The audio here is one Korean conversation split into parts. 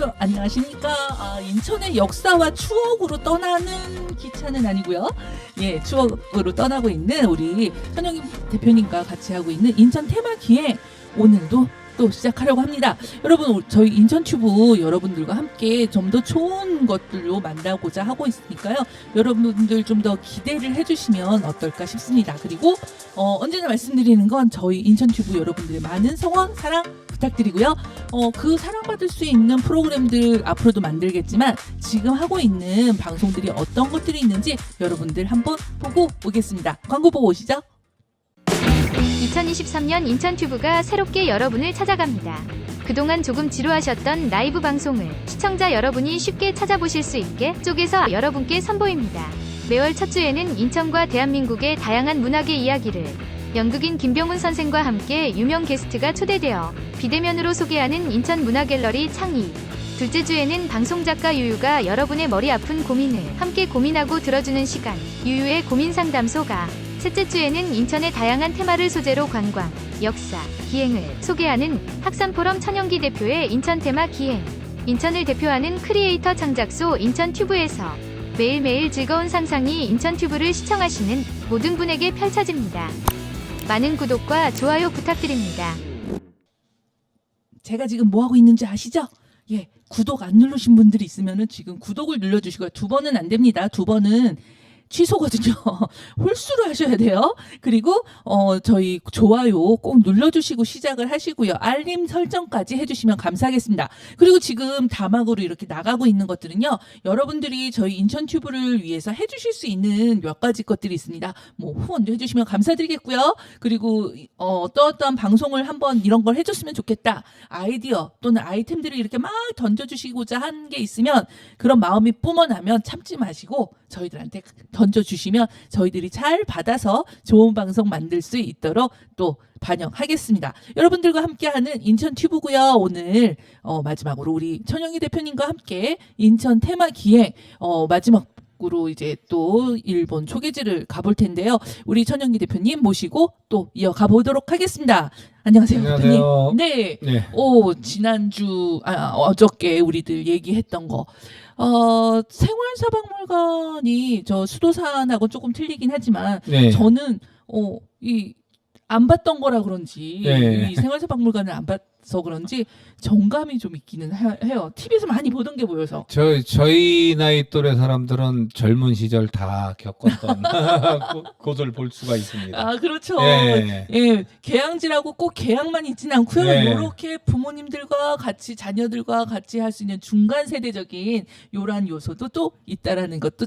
여러분 안녕하십니까? 인천의 역사와 추억으로 떠나는 기차는 아니고요. 예, 추억으로 떠나고 있는 우리 천영희 대표님과 같이 하고 있는 인천 테마 기행 오늘도 또 시작하려고 합니다. 여러분 저희 인천튜브 여러분들과 함께 좀 더 좋은 것들로 만나고자 하고 있으니까요. 여러분들 좀 더 기대를 해주시면 어떨까 싶습니다. 그리고 언제나 말씀드리는 건 저희 인천튜브 여러분들의 많은 성원 사랑 부탁드리고요. 그 사랑받을 수 있는 프로그램들 앞으로도 만들겠지만 지금 하고 있는 방송들이 어떤 것들이 있는지 여러분들 한번 보고 오겠습니다. 광고 보고 오시죠. 2023년 인천튜브가 새롭게 여러분을 찾아갑니다. 그동안 조금 지루하셨던 라이브 방송을 시청자 여러분이 쉽게 찾아보실 수 있게 쪼개서 여러분께 선보입니다. 매월 첫 주에는 인천과 대한민국의 다양한 문학의 이야기를 연극인 김병훈 선생과 함께 유명 게스트가 초대되어 비대면으로 소개하는 인천 문화갤러리 창의. 둘째 주에는 방송작가 유유가 여러분의 머리 아픈 고민을 함께 고민하고 들어주는 시간, 유유의 고민상담소가. 셋째 주에는 인천의 다양한 테마를 소재로 관광, 역사, 기행을 소개하는 학산포럼 천영기 대표의 인천 테마 기행. 인천을 대표하는 크리에이터 창작소 인천튜브에서 매일매일 즐거운 상상이 인천튜브를 시청하시는 모든 분에게 펼쳐집니다. 많은 구독과 좋아요 부탁드립니다. 제가 지금 뭐 하고 있는지 아시죠? 예, 구독 안 누르신 분들이 있으면은 지금 구독을 눌러주시고요. 2번은 안 됩니다. 2번은 취소거든요. 홀수로 하셔야 돼요. 그리고 저희 좋아요 꼭 눌러주시고 시작을 하시고요. 알림 설정까지 해주시면 감사하겠습니다. 그리고 지금 다막으로 이렇게 나가고 있는 것들은요. 여러분들이 저희 인천튜브를 위해서 해주실 수 있는 몇 가지 것들이 있습니다. 뭐 후원도 해주시면 감사드리겠고요. 그리고 어떠한 방송을 한번 이런 걸 해줬으면 좋겠다. 아이디어 또는 아이템들을 이렇게 막 던져주시고자 한 게 있으면 그런 마음이 뿜어나면 참지 마시고 저희들한테 던져주시면 저희들이 잘 받아서 좋은 방송 만들 수 있도록 또 반영하겠습니다. 여러분들과 함께하는 인천튜브고요. 오늘 마지막으로 우리 천영희 대표님과 함께 인천 테마 기행 마지막으로 이제 또 일본 초계지를 가볼 텐데요. 우리 천영희 대표님 모시고 또 이어가 보도록 하겠습니다. 안녕하세요, 대표님. 네. 지난주 어저께 우리들 얘기했던 거. 생활사박물관이 저 수도산하고 조금 틀리긴 하지만 저는 안 봤던 거라 그런지 이 생활사박물관을 안 봐서 그런지 정감이 좀 있기는 해요. TV에서 많이 보던 게 보여서. 저희 나이 또래 사람들은 젊은 시절 다 겪었던 곳을 볼 수가 있습니다. 아, 그렇죠. 예. 예, 개항지라고 꼭 개항만 있지는 않고요. 예. 이렇게 부모님들과 같이 자녀들과 같이 할 수 있는 중간 세대적인 요런 요소도 또 있다라는 것도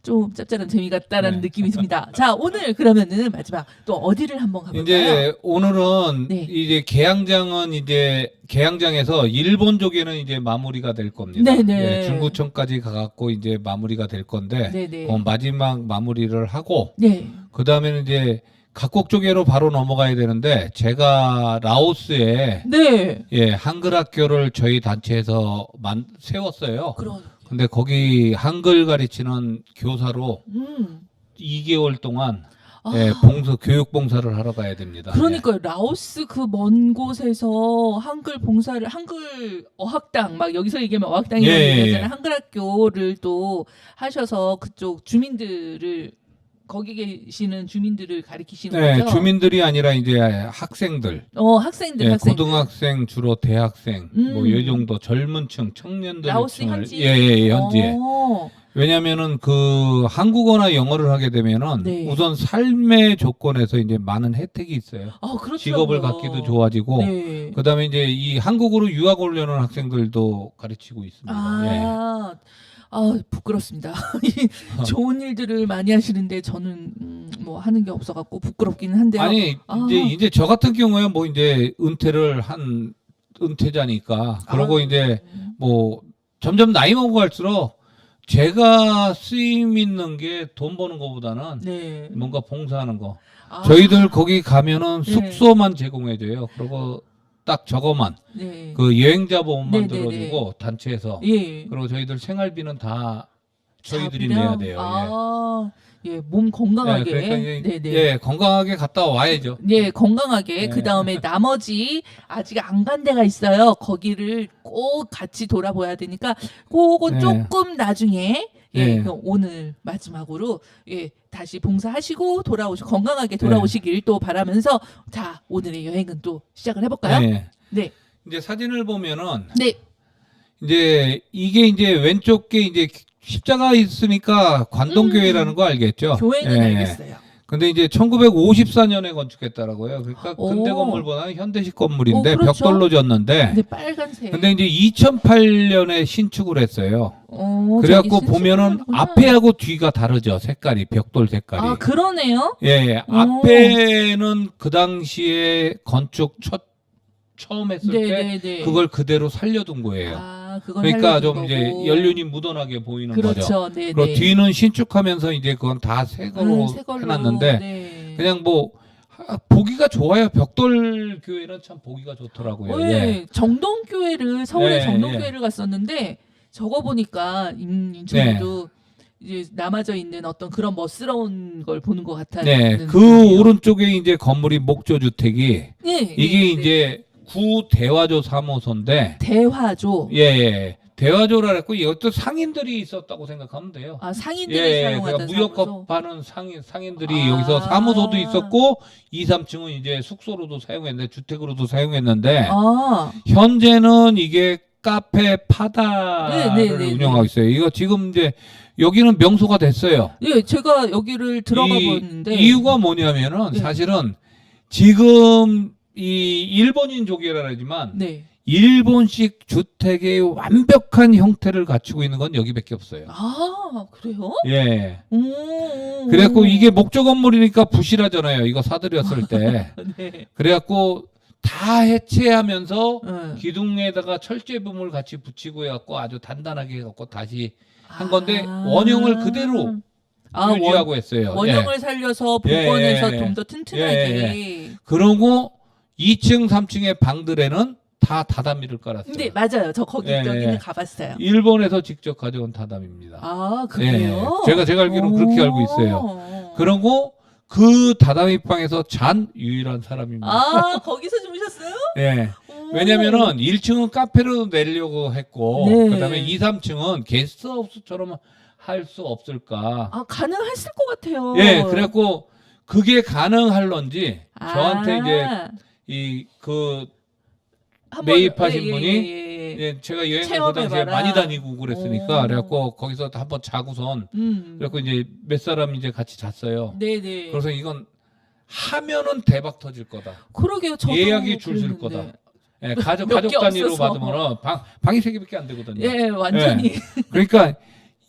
좀 짭짤한 재미 같다라는 느낌이 듭니다. 자, 오늘 그러면은 마지막 또 어디를 한번 가볼까요? 이제 오늘은 네. 이제 개항장은 이제 개항장에서 일본쪽에는 이제 마무리가 될 겁니다. 네네. 예, 중구청까지 가갖고 이제 마무리가 될 건데 네네. 마지막 마무리를 하고 네. 그 다음에는 이제 각국 쪽으로 바로 넘어가야 되는데 제가 라오스에 네. 한글 학교를 저희 단체에서 세웠어요. 그런. 근데 거기 한글 가르치는 교사로 2개월 동안 교육 봉사를 하러 가야 됩니다. 그러니까요. 라오스 그 먼 곳에서 한글 어학당 막 여기서 얘기하면 어학당이라는 얘기잖아요. 한글 학교를 또 하셔서 그쪽 주민들을 거기 계시는 주민들을 가르치시는 거죠? 주민들이 아니라 이제 학생들. 학생들. 고등학생 주로 대학생 뭐 이 정도 젊은층 청년들 라오스 현지. 현지에. 왜냐면은 그 한국어나 영어를 하게 되면은 우선 삶의 조건에서 이제 많은 혜택이 있어요. 그렇죠. 직업을 갖기도 좋아지고 그다음에 이제 이 한국으로 유학 오려는 학생들도 가르치고 있습니다. 부끄럽습니다. 좋은 일들을 많이 하시는데 저는 뭐 하는 게 없어갖고 부끄럽기는 한데요. 아니 이제 저 같은 경우에 뭐 이제 은퇴를 한 은퇴자니까 그러고 이제 뭐 점점 나이 먹어갈수록 제가 쓰임 있는 게 돈 버는 것보다는 뭔가 봉사하는 거. 저희들 거기 가면은 숙소만 제공해줘요. 그리고 딱 저거만 그 여행자 보험만 들어주고 단체에서 그리고 저희들 생활비는 다 저희들이 자비랑? 내야 돼요. 아, 예, 몸 건강하게. 그러니까 이제 네네. 예, 건강하게 갔다 와야죠. 네, 건강하게. 네. 그 다음에 나머지 아직 안 간 데가 있어요. 거기를 꼭 같이 돌아봐야 되니까, 그거 네. 조금 나중에, 예, 네. 그럼 오늘 마지막으로, 예, 다시 봉사하시고 건강하게 돌아오시길 또 바라면서, 자, 오늘의 여행은 또 시작을 해볼까요? 네. 네. 이제 사진을 보면은 네. 이제 이게 이제 왼쪽 게 이제 십자가 있으니까 관동교회라는 거 알겠죠? 교회는 예. 알겠어요. 근데 이제 1954년에 건축했더라고요. 그러니까 오. 근대 건물보다는 현대식 건물인데 그렇죠. 벽돌로 졌는데 네, 빨간색. 근데 이제 2008년에 신축을 했어요. 그래갖고 저기 보면은 신축하는구나. 앞에하고 뒤가 다르죠. 색깔이 벽돌 색깔이. 아, 그러네요. 예, 오. 앞에는 그 당시에 건축 처음 했을 때 네네네. 그걸 그대로 살려둔 거예요. 아, 그건 그러니까 살려둔 좀 이제 거고. 연륜이 묻어나게 보이는 거죠. 그렇죠. 네네. 그리고 뒤는 신축하면서 이제 그건 다 새거로 새 걸로. 해놨는데 네. 그냥 뭐 보기가 좋아요. 벽돌 교회는 참 보기가 좋더라고요. 네, 예. 정동교회를 서울의 네, 정동교회를 갔었는데 저거 보니까 인천에도 이제 남아져 있는 어떤 그런 멋스러운 걸 보는 것 같아요. 네, 그 오른쪽에 이제 건물이 목조주택이 네, 이게 네, 이제 구 대화조 사무소인데 대화조. 예. 대화조라 했고 이것도 상인들이 있었다고 생각하면 돼요. 아, 상인들이 예, 사용하던 그러니까 사무소. 무역업하는 상인들이 아. 여기서 사무소도 있었고 2, 3층은 이제 숙소로도 사용했는데 주택으로도 사용했는데 아, 현재는 이게 카페 파다를 네, 네, 네, 운영하고 있어요. 이거 지금 이제 여기는 명소가 됐어요. 예, 제가 여기를 들어가 봤는데 이유가 뭐냐면은 네. 사실은 지금 이 일본인족이라 하지만 네. 일본식 주택의 완벽한 형태를 갖추고 있는 건 여기밖에 없어요. 아, 그래요? 예. 오. 그래갖고 이게 목조 건물이니까 부실하잖아요. 이거 사들였을 때. 네. 그래갖고 다 해체하면서 네. 기둥에다가 철제품을 같이 붙이고 해갖고 아주 단단하게 해갖고 다시 한 아. 건데 원형을 그대로 유지하고 했어요. 원형을 살려서 복원해서 예, 예. 좀 더 튼튼하게. 예, 그러고 2층, 3층의 방들에는 다 다다미를 깔았어요. 근데 맞아요. 저 거기 예, 여기는 예. 가봤어요. 일본에서 직접 가져온 다다미입니다. 아, 그래요? 제가 알기로는 그렇게 알고 있어요. 그러고 그 다다미 방에서 잔 유일한 사람입니다. 아, 거기서 주무셨어요? 예. 오. 왜냐면은 1층은 카페로 내려고 했고 네. 그다음에 2, 3층은 게스트하우스처럼 할 수 없을까? 아, 가능했을 것 같아요. 예, 그래갖고 그게 가능할런지 아. 저한테 이제 이 그 한번- 매입하신 예, 분이 예, 예, 예. 예, 제가 여행을 그 체험해봐라. 당시에 많이 다니고 그랬으니까 오. 그래갖고 거기서 한번 자고선 그래갖고 이제 몇 사람 이제 같이 잤어요. 네네. 그래서 이건 하면은 대박 터질 거다. 그러게요. 저도 예약이 줄 설 그랬는데. 거다. 예, 가족 몇개 단위로 없어서. 받으면은 방이 3개밖에 안 되거든요. 예, 완전히. 그러니까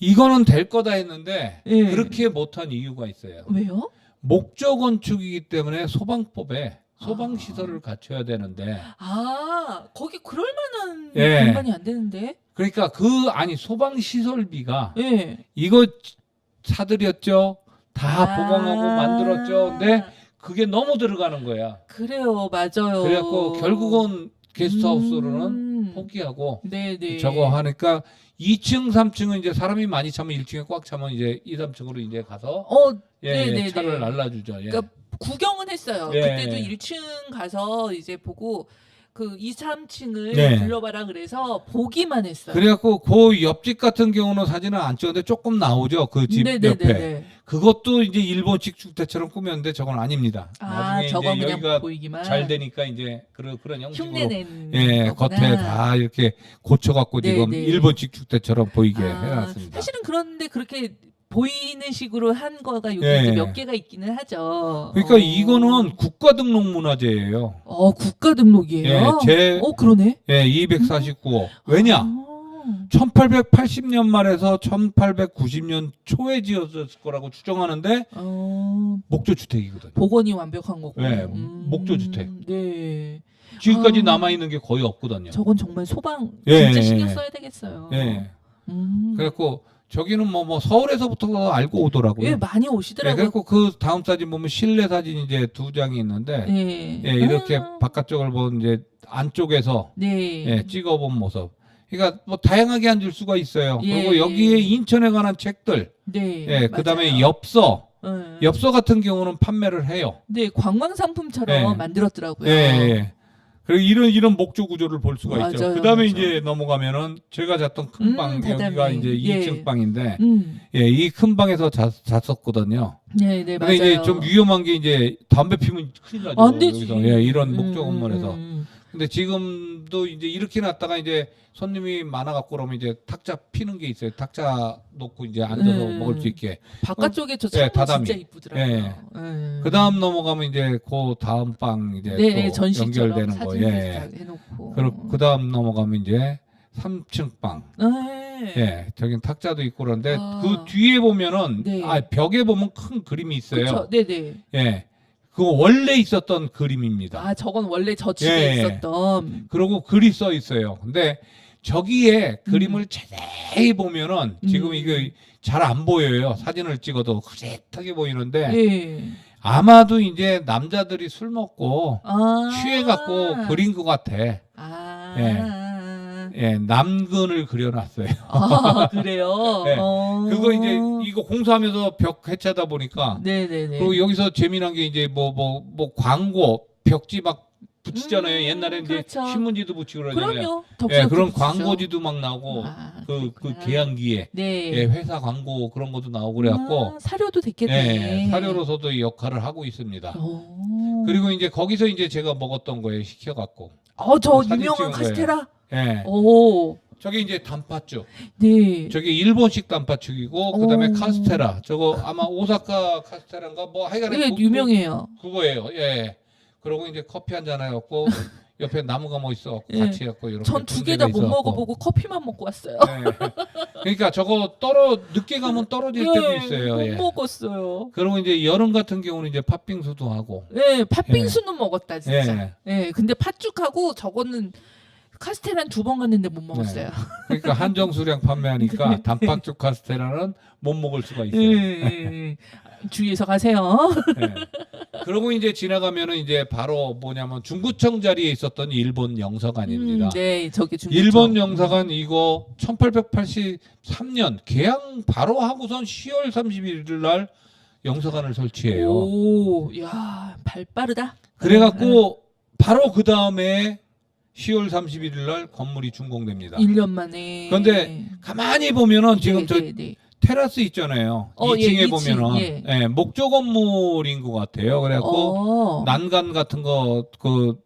이거는 될 거다 했는데 예. 그렇게 못한 이유가 있어요. 왜요? 목조 건축이기 때문에 소방법에 소방 시설을 갖춰야 되는데 아, 거기 그럴 만한 예. 공간이 안 되는데. 그러니까 아니 소방 시설비가 예. 이거 사들였죠. 다 아. 보강하고 만들었죠. 근데 그게 너무 들어가는 거야. 그래요, 맞아요. 그래갖고 결국은 게스트하우스로는 음. 포기하고 네네. 저거 하니까 2층, 3층은 이제 사람이 많이 차면 1층에 꽉 차면 이제 2, 3층으로 이제 가서 네네네. 차를 날라주죠. 예. 그러니까 구경은 했어요. 예. 그때도 1층 가서 이제 보고 그 2, 3층을 네. 불러봐라 그래서 보기만 했어요. 그래갖고 그 옆집 같은 경우는 사진은 안 찍었는데 조금 나오죠. 그 집 옆에. 그것도 이제 일본식 주택처럼 꾸몄는데 저건 아닙니다. 아, 나중에 저건 이제 그냥 여기가 보이기만. 잘 되니까 이제 그런 형식으로 흉내낸 예, 거구나. 겉에 다 이렇게 고쳐갖고 네, 지금 네. 일본식 주택처럼 보이게 아, 해놨습니다. 사실은 그런데 그렇게 보이는 식으로 한 거가 여기 예. 이제 몇 개가 있기는 하죠. 그러니까 이거는 국가등록문화재예요. 국가 등록이에요. 예, 그러네. 예, 249호. 왜냐? 아. 1880년 말에서 1890년 초에 지었을 거라고 추정하는데 목조 주택이거든요. 복원이 완벽한 거고. 네, 목조 주택. 네. 지금까지 아. 남아 있는 게 거의 없거든요. 저건 정말 소방 예, 진짜 예, 신경 예. 써야 되겠어요. 예. 음. 그래갖고 저기는 뭐 서울에서부터 알고 오더라고요. 예, 많이 예, 오시더라고요. 그래갖고 그 다음 사진 보면 실내 사진 이제 2장이 있는데 예. 예, 이렇게 아. 바깥쪽을 본 이제 안쪽에서 네. 예, 찍어본 모습. 그러니까 뭐 다양하게 앉을 수가 있어요. 예, 그리고 여기에 예. 인천에 관한 책들, 네. 예, 그다음에 맞아요. 엽서, 예. 엽서 같은 경우는 판매를 해요. 네, 관광 상품처럼 예. 만들었더라고요. 예, 예. 그리고 이런 목조 구조를 볼 수가 있죠. 맞아요, 그다음에 맞아요. 이제 넘어가면은 제가 잤던 큰 방, 여기가 다다미. 이제 예. 2층 방인데, 음. 예, 이 큰 방에서 잤었거든요. 네, 네, 근데 맞아요. 이제 좀 위험한 게 이제 담배 피면 큰일 나죠. 안 되지. 여기서. 예, 이런 목조 건물에서. 음. 근데 지금도 이제 이렇게 놨다가 이제 손님이 많아갖고 그러면 이제 탁자 피는 게 있어요. 탁자 놓고 이제 앉아서 먹을 수 있게. 바깥쪽에 저 예, 창문 다다미. 진짜 이쁘더라고요. 예. 그 다음 넘어가면 이제 그 다음 방 이제 네, 네, 또 전시처럼 연결되는 거. 사진도 예. 딱 해놓고. 그 다음 넘어가면 이제 3층 방. 네. 예. 저긴 탁자도 있고 그런데 아. 그 뒤에 보면은 네. 벽에 보면 큰 그림이 있어요. 그렇죠. 네, 네. 예. 그거 원래 있었던 그림입니다. 아, 저건 원래 저 집에 예. 있었던. 그리고 글이 써 있어요. 근데 저기에 그림을 자세히 보면은 지금 이게 잘 안 보여요. 사진을 찍어도 흐릿하게 보이는데 예. 아마도 이제 남자들이 술 먹고 아. 취해갖고 그린 것 같아. 아. 예, 남근을 그려놨어요. 아, 그래요? 네. 어. 그거 이제 이거 공사하면서 벽 해체하다 보니까 네네네. 그리고 여기서 재미난 게 이제 뭐 광고 벽지 막 붙이잖아요. 옛날에 이제 그렇죠. 신문지도 붙이고 그러잖아요. 그럼요. 예, 덕지덕지 그런 붙이죠. 광고지도 막 나오고 아, 그 그렇구나. 계양기에 네. 예, 회사 광고 그런 것도 나오고 그래갖고 아, 사료도 됐겠네. 예, 사료로서도 이 역할을 하고 있습니다. 오. 그리고 이제 거기서 이제 제가 먹었던 거예요. 시켜갖고. 저 사진 유명한 찍은 카스테라. 예. 오. 저게 이제 단팥죽. 네. 저게 일본식 단팥죽이고 그다음에 오. 카스테라. 저거 아마 오사카 카스테라인가 뭐 하여간에 이게 유명해요. 그거예요. 예. 그러고 이제 커피 한 잔 해갖고 옆에 나무가 뭐 있어 예. 같이 해갖고 이렇게. 전 두 개 다 못 먹어보고 커피만 먹고 왔어요. 예. 그러니까 저거 늦게 가면 떨어질 때도 있어요. 못 예. 먹었어요. 그리고 이제 여름 같은 경우는 이제 팥빙수도 하고. 예, 팥빙수는 먹었다 진짜. 예. 예, 근데 팥죽하고 저거는 카스테라는 2번 갔는데 못 먹었어요. 그러니까 한정 수량 판매하니까 네. 단팥죽 카스테라는 못 먹을 수가 예, 있어요. 예. 주의해서 가세요. 예. 그러고 이제 지나가면은 이제 바로 뭐냐면 중구청 자리에 있었던 일본 영사관입니다. 네, 저기 중국. 일본 영사관 이거 1883년 개항 바로 하고선 10월 31일 날 영사관을 설치해요. 오, 야, 발 빠르다. 그래갖고 바로 그 다음에 10월 31일 날 건물이 준공됩니다. 1년 만에. 그런데 가만히 보면은 지금 저 네. 테라스 있잖아요. 2층에 예, 2층, 보면은 예. 예, 목조 건물인 것 같아요. 그래갖고 난간 같은 거 그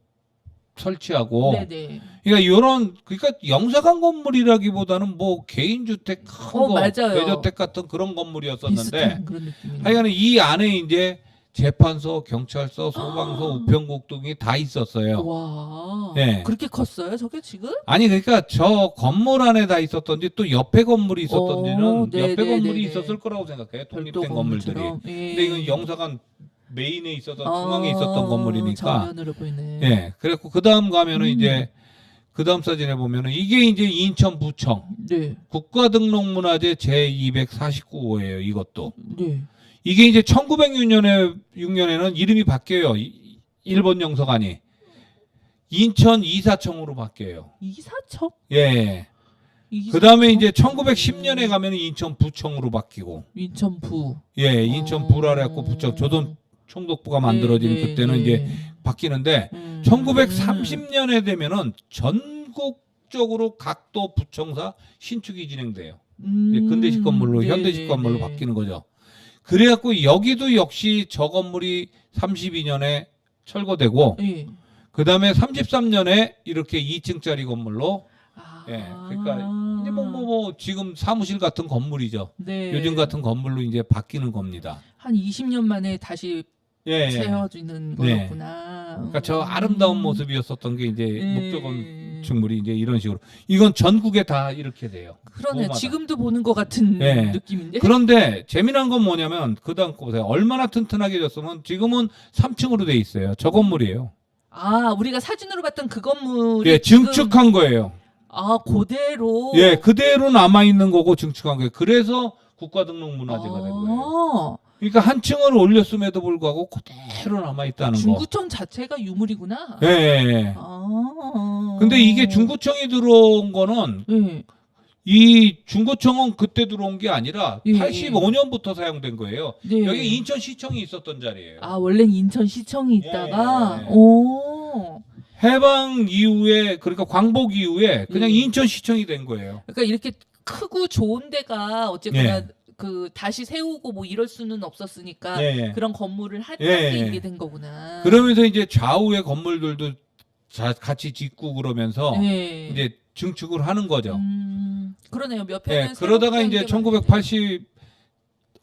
설치하고 네네. 그러니까 영사관 건물이라기보다는 뭐 개인 주택 큰 거, 맞아요. 대저택 같은 그런 건물이었었는데 비슷한 그런 느낌이네. 하여간 이 안에 이제 재판소, 경찰서, 소방서, 우편국 등이 다 있었어요. 와. 네. 그렇게 컸어요, 저게 지금? 아니 그러니까 저 건물 안에 다 있었던지 또 옆에 건물이 있었던지는 네, 옆에 네, 건물이 네, 있었을 네. 거라고 생각해요. 별도 독립된 건물들이. 건물처럼. 예. 근데 이건 영사관 메인에 있었던 중앙에 있었던 건물이니까. 정면으로 보이네. 예. 그래갖고 그 다음 가면은 이제 그 다음 사진에 보면은 이게 이제 인천부청 네. 국가등록문화재 제249호예요. 이것도. 네. 이게 이제 1906년에는 이름이 바뀌어요. 일본 영사관이 인천 이사청으로 바뀌어요. 이사청? 예. 이사청? 그 다음에 이제 1910년에 가면 인천부청으로 바뀌고, 인천부. 예, 인천부라 해갖고 부청, 조선 총독부가 만들어진 그때는 이제 바뀌는데, 1930년에 되면은 전국적으로 각도 부청사 신축이 진행돼요. 이제 근대식 건물로, 네, 현대식 네, 건물로 네. 바뀌는 거죠. 그래갖고 여기도 역시 저 건물이 32년에 철거되고, 예. 그 다음에 33년에 이렇게 2층짜리 건물로, 아. 예, 그러니까 이제 뭐 지금 사무실 같은 건물이죠. 네. 요즘 같은 건물로 이제 바뀌는 겁니다. 한 20년 만에 다시 예, 예. 세워지는 네. 거였구나. 그러니까 저 아름다운 모습이었었던 게 이제 네. 목조 건축물이 이제 이런 식으로. 이건 전국에 다 이렇게 돼요. 그러네. 도마다. 지금도 보는 것 같은 네. 느낌인데. 그런데 재미난 건 뭐냐면 그 다음 거 보세요. 얼마나 튼튼하게 졌으면 지금은 3층으로 돼 있어요. 저 건물이에요. 아, 우리가 사진으로 봤던 그 건물이 예, 지금- 증축한 거예요. 아, 그대로. 예, 그대로 남아 있는 거고 증축한 거예요. 그래서 국가등록문화재가 된 거예요. 그러니까 한 층을 올렸음에도 불구하고 그대로 남아 있다는 거. 중구청 자체가 유물이구나. 예. 예. 아. 근데 이게 중구청이 들어온 거는 예. 이 중구청은 그때 들어온 게 아니라 예, 85년부터 사용된 거예요. 네. 여기 인천시청이 있었던 자리예요. 아, 원래 인천시청이 있다가 예. 오. 해방 이후에 그러니까 광복 이후에 그냥 예. 인천시청이 된 거예요. 그러니까 이렇게 크고 좋은 데가 어쨌거나 예. 그 다시 세우고 뭐 이럴 수는 없었으니까 예. 그런 건물을 할 때 예. 이게 된 거구나. 그러면서 이제 좌우의 건물들도 같이 짓고 그러면서 예. 이제 증축을 하는 거죠. 그러네요. 몇 예, 편은 그러다가 새롭게 이제 한게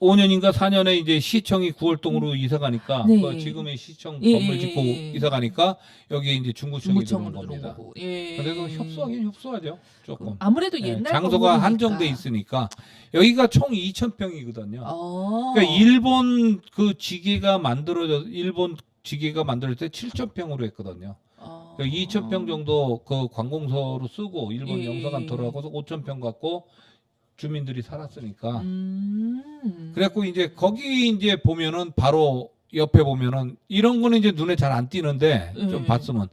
1985년인가 4년에 이제 시청이 구월동으로 이사 가니까 네. 그 지금의 시청 예, 건물 예, 짓고 예. 이사 가니까 여기에 이제 중구청이 들어온 중구청으로 들어온 겁니다. 거고. 예. 그래서 협소하긴 협소하죠. 조금. 아무래도 예, 옛날 장소가 건물이니까. 한정돼 있으니까 여기가 총 2,000평이거든요. 어. 그러니까 일본 그 지게가 만들어졌을 때 7,000평으로 했거든요. 어. 2,000평 정도 그 관공서로 쓰고 일본 예. 영사관토라고 5,000평 갖고 주민들이 살았으니까. 음. 그래갖고 이제 거기 이제 보면은 바로 옆에 보면은 이런 거는 이제 눈에 잘 안 띄는데 좀 봤으면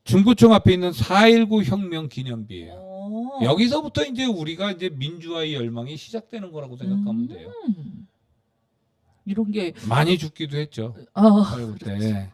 중구청 앞에 있는 4.19 혁명 기념비예요. 어. 여기서부터 이제 우리가 이제 민주화의 열망이 시작되는 거라고 생각하면 돼요. 이런 게 많이 죽기도 했죠. 아, 4.19 때.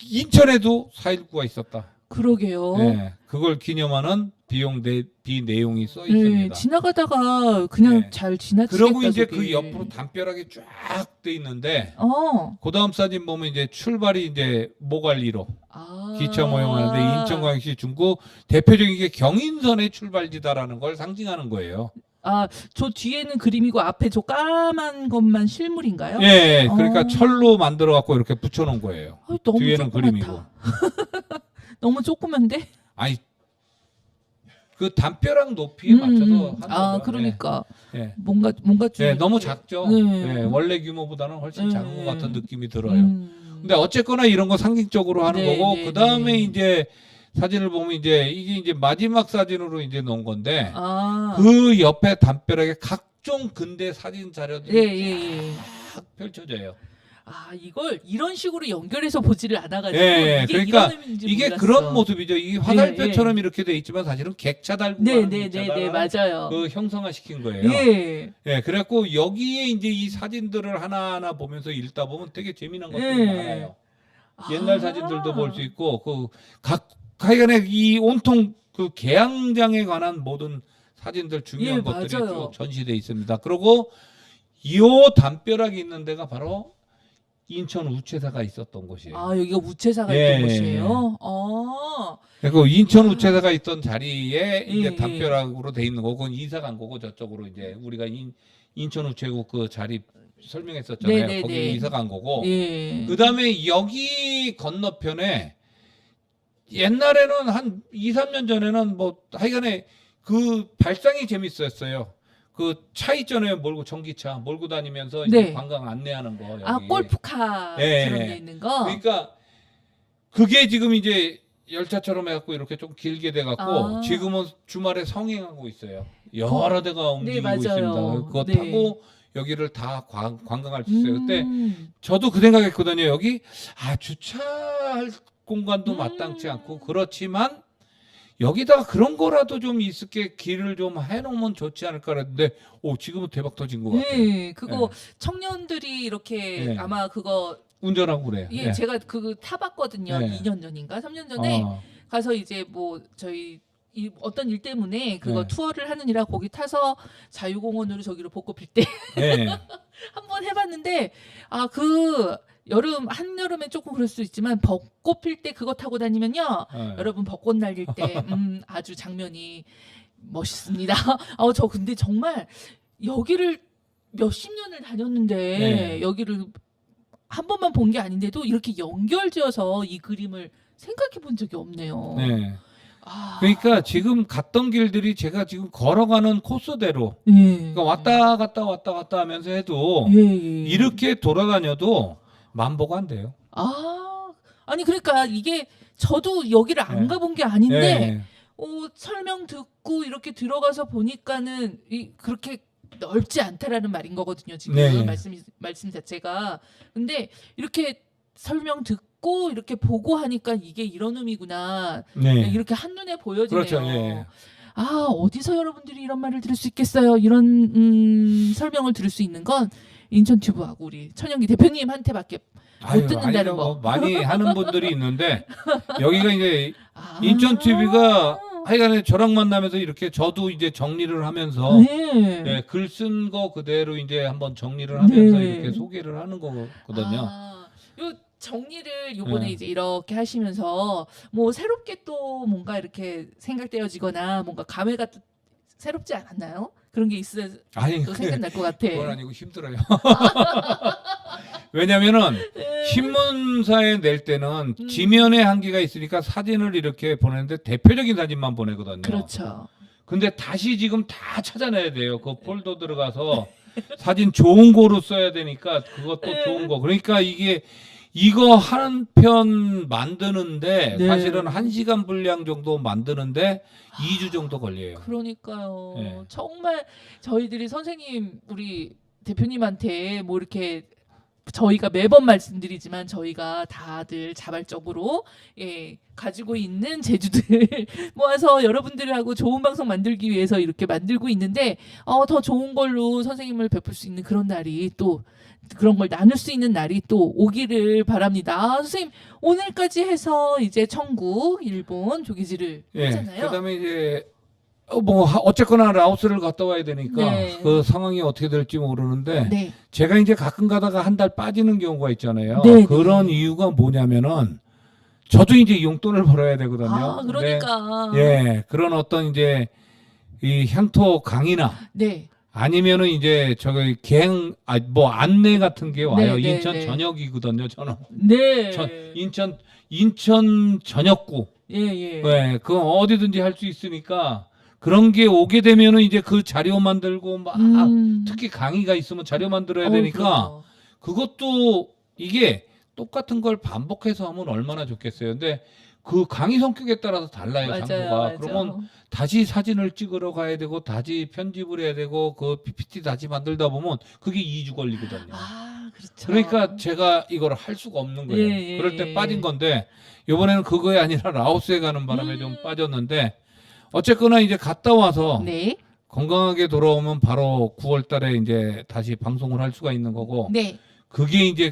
인천에도 4.19가 있었다. 그러게요. 네, 그걸 기념하는 비 내용이 써 네, 있습니다. 지나가다가 그냥 네. 잘 지나치겠다. 그러고 이제 저게. 그 옆으로 담벼락이 쫙 돼 있는데 어. 그다음 사진 보면 이제 출발이 이제 모갈리로 아. 기차 모형하는데 인천광역시 중구 대표적인 게 경인선의 출발지다라는 걸 상징하는 거예요. 아, 저 뒤에는 그림이고 앞에 저 까만 것만 실물인가요? 예, 그러니까 어. 철로 만들어 갖고 이렇게 붙여 놓은 거예요. 아, 너무 뒤에는 조그맣다. 그림이고. 너무 조그만데? 아니 그 담벼락 높이에 맞춰서 한 아, 거죠. 그러니까 예. 뭔가 좀 네, 너무 이렇게- 작죠. 네. 네, 원래 규모보다는 훨씬 작은 것 같은 느낌이 들어요. 음. 근데 어쨌거나 이런 거 상징적으로 하는 네, 거고 네, 그 다음에 네. 이제 사진을 보면 이제 이게 이제 마지막 사진으로 이제 놓은 건데 아. 그 옆에 담벼락에 각종 근대 사진 예, 자료들이 예, 예. 쫙 펼쳐져요. 아, 이걸 이런 식으로 연결해서 보지를 않아가지고 예, 이게 그러니까 이런 의미인지 이게 몰랐어. 그런 모습이죠. 이 화살표처럼 이렇게 돼 있지만 사실은 객차 달고 네, 가는 네, 네, 객차다. 네, 맞아요. 그 형성화 시킨 거예요. 예. 예, 그래갖고 여기에 이제 이 사진들을 하나하나 보면서 읽다 보면 되게 재미난 것들이 예. 많아요. 옛날 아. 사진들도 볼 수 있고 하여간에 이 온통 그 개항장에 관한 모든 사진들 중요한 예, 것들이 맞아요. 쭉 전시돼 있습니다. 그리고 이 담벼락이 있는 데가 바로 인천 우체사가 있었던 곳이에요. 아, 여기가 우체사가 예, 있던 곳이에요. 아. 그리고 인천 우체사가 있던 자리에 이제 예, 담벼락으로 돼 있는 거고 이사 간 거고 저쪽으로 이제 우리가 인천 우체국 그 자리 설명했었잖아요. 네, 네, 거기 네. 이사 간 거고. 예. 그다음에 여기 건너편에 옛날에는 한 2, 3년 전에는 뭐 하여간에 그 발상이 재밌었어요. 그 차 있잖아요. 몰고 전기차 몰고 다니면서 이제 네. 관광 안내하는 거. 여기. 아, 골프카처럼 예. 돼 있는 거. 그러니까 그게 지금 이제 열차처럼 해갖고 이렇게 좀 길게 돼갖고 아. 지금은 주말에 성행하고 있어요. 여러 데가 움직이고 맞아요. 있습니다. 그거 네. 타고 여기를 다 관광할 수 있어요. 그때 음. 저도 그 생각했거든요. 여기 주차할 공간도 음. 마땅치 않고 그렇지만 여기다가 그런 거라도 좀 있을 게 길을 좀 해놓으면 좋지 않을까 그랬는데 지금은 대박 터진 것 같아요. 네, 그거 청년들이 이렇게 네. 아마 그거 운전하고 그래요. 예, 제가 그거 타봤거든요. 네. 2년 전인가 3년 전에 어. 가서 이제 뭐 저희 어떤 일 때문에 그거 네. 투어를 하느니라 거기 타서 자유공원으로 저기로 벚꽃 필 때 네. 한번 해봤는데 그 여름 한여름에 조금 그럴 수 있지만 벚꽃 필 때 그거 타고 다니면요 네. 여러분 벚꽃 날릴 때 아주 장면이 멋있습니다. 저 근데 정말 여기를 몇십 년을 다녔는데 네. 여기를 한 번만 본 게 아닌데도 이렇게 연결지어서 이 그림을 생각해 본 적이 없네요. 네. 아. 그러니까 지금 갔던 길들이 제가 지금 걸어가는 코스대로 예. 그러니까 왔다 갔다 하면서 해도 예, 예. 이렇게 돌아다녀도 만보가 안 돼요. 아니 그러니까 이게 저도 여기를 안 네. 가본 게 아닌데 네. 설명 듣고 이렇게 들어가서 보니까는 그렇게 넓지 않다라는 말인 거거든요. 지금 네. 말씀 자체가. 근데 이렇게 설명 듣고 이렇게 보고 하니까 이게 이런 의미구나. 네. 이렇게 한눈에 보여지네요. 그렇죠. 예. 아, 어디서 여러분들이 이런 말을 들을 수 있겠어요? 이런 설명을 들을 수 있는 건 인천튜브하고 우리 천영기 대표님한테밖에 못 듣는다는 아니요, 거. 뭐 많이 하는 분들이 있는데 여기가 이제 아. 인천 TV가 하여간에 저랑 만나면서 이렇게 저도 이제 정리를 하면서 네. 네, 글 쓴 거 그대로 이제 한번 정리를 하면서 네. 이렇게 소개를 하는 거거든요. 요 정리를 요번에 네. 이제 이렇게 하시면서 뭐 새롭게 또 뭔가 이렇게 생각되어지거나 뭔가 감회가 또 새롭지 않았나요? 그런 게 있어야 아니 또 생각날 것 같아. 그건 아니고 힘들어요. 왜냐면은 신문사에 낼 때는 지면에 한계가 있으니까 사진을 이렇게 보내는데 대표적인 사진만 보내거든요. 그렇죠. 근데 다시 지금 다 찾아내야 돼요. 그 폴더 들어가서 사진 좋은 거로 써야 되니까 그것도 좋은 거. 그러니까 이거 한 편 만드는데 네. 사실은 1시간 분량 정도 만드는데 2주 정도 걸려요. 그러니까요. 네. 정말 저희들이 선생님 우리 대표님한테 뭐 이렇게 저희가 매번 말씀드리지만 저희가 다들 자발적으로 가지고 있는 재주들 모아서 여러분들하고 좋은 방송 만들기 위해서 이렇게 만들고 있는데 더 좋은 걸로 선생님을 베풀 수 있는 그런 날이 또 그런 걸 나눌 수 있는 날이 또 오기를 바랍니다. 선생님 오늘까지 해서 이제 청구 일본 조기지를 예. 했잖아요. 그다음에 이제 어쨌거나 라오스를 갔다 와야 되니까 네. 그 상황이 어떻게 될지 모르는데 네. 제가 이제 가끔 가다가 한 달 빠지는 경우가 있잖아요. 네, 그런 네. 이유가 뭐냐면은 저도 이제 용돈을 벌어야 되거든요. 아, 그러니까. 근데, 예, 그런 어떤 이제 이 향토 강의나 네. 아니면은 이제 저기 안내 같은 게 와요. 네, 네, 인천 네. 전역이거든요. 저는 네. 인천 전역구. 예. 네, 그건 어디든지 할 수 있으니까 그런 게 오게 되면은 이제 그 자료 만들고 막 특히 강의가 있으면 자료 만들어야 되니까 그럼요. 그것도 이게 똑같은 걸 반복해서 하면 얼마나 좋겠어요. 근데 그 강의 성격에 따라서 달라요, 장소가. 맞아요. 그러면 다시 사진을 찍으러 가야 되고 다시 편집을 해야 되고 그 PPT 다시 만들다 보면 그게 2주 걸리거든요. 아, 그렇죠. 그러니까 제가 이걸 할 수가 없는 거예요. 예. 그럴 때 빠진 건데 이번에는 그거에 아니라 라오스에 가는 바람에 좀 빠졌는데 어쨌거나 이제 갔다 와서 네. 건강하게 돌아오면 바로 9월 달에 이제 다시 방송을 할 수가 있는 거고 네. 그게 이제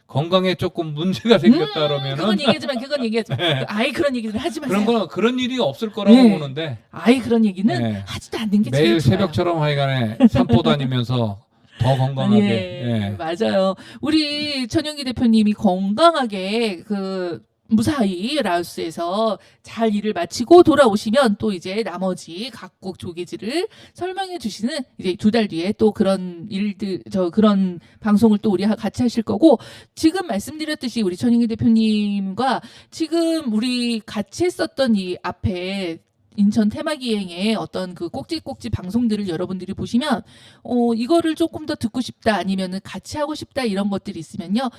건강에 조금 문제가 생겼다 그러면은 그건 얘기하지 마. 네. 아예 그런 얘기를 하지 마세요. 그런 일이 없을 거라고 네. 보는데 아예 그런 얘기는 네. 하지도 않는 게 매일 제일 좋아요. 새벽처럼 하여간에 산보 다니면서 더 건강하게 예, 맞아요. 우리 천영기 대표님이 건강하게 무사히 라오스에서 잘 일을 마치고 돌아오시면 또 이제 나머지 각국 조개지를 설명해 주시는 이제 2달 뒤에 또 그런 일들 그런 방송을 또 우리 같이 하실 거고 지금 말씀드렸듯이 우리 천영기 대표님과 지금 우리 같이 했었던 이 앞에 인천 테마기행의 어떤 그 꼭지 방송들을 여러분들이 보시면 이거를 조금 더 듣고 싶다 아니면은 같이 하고 싶다 이런 것들이 있으면요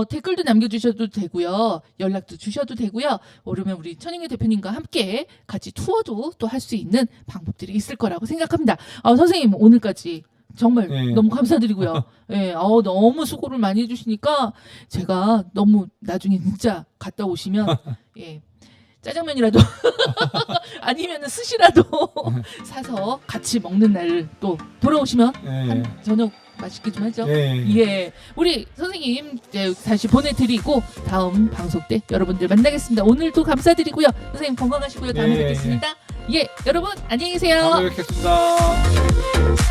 댓글도 남겨주셔도 되고요 연락도 주셔도 되고요 그러면 우리 천영기 대표님과 함께 같이 투어도 또 할 수 있는 방법들이 있을 거라고 생각합니다. 선생님 오늘까지 정말 네. 너무 감사드리고요. 예, 너무 수고를 많이 해주시니까 제가 너무 나중에 진짜 갔다 오시면 예. 짜장면이라도 아니면 스시라도 사서 같이 먹는 날 또 돌아오시면 한 저녁 맛있게 좀 하죠. 예, 우리 선생님 이제 다시 보내드리고 다음 방송 때 여러분들 만나겠습니다. 오늘도 감사드리고요. 선생님 건강하시고요. 다음에 뵙겠습니다. 예, 여러분 안녕히 계세요. 다음에 뵙겠습니다.